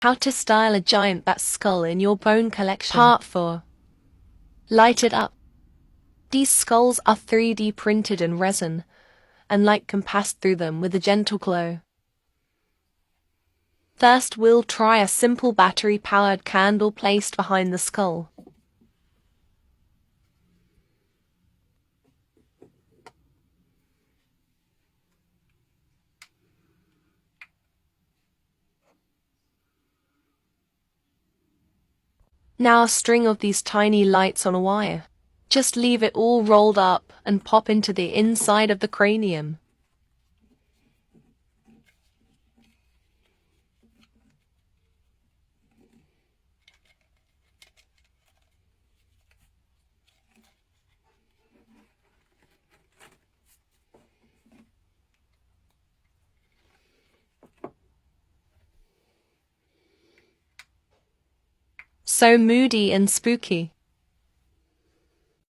How to style a giant bat skull in your bone collection. Part 4. Light it up. These skulls are 3D printed in resin, and light can pass through them with a gentle glow. First, we'll try a simple battery-powered candle placed behind the skull. Now a string of these tiny lights on a wire. Just leave it all rolled up and pop into the inside of the cranium. So moody and spooky.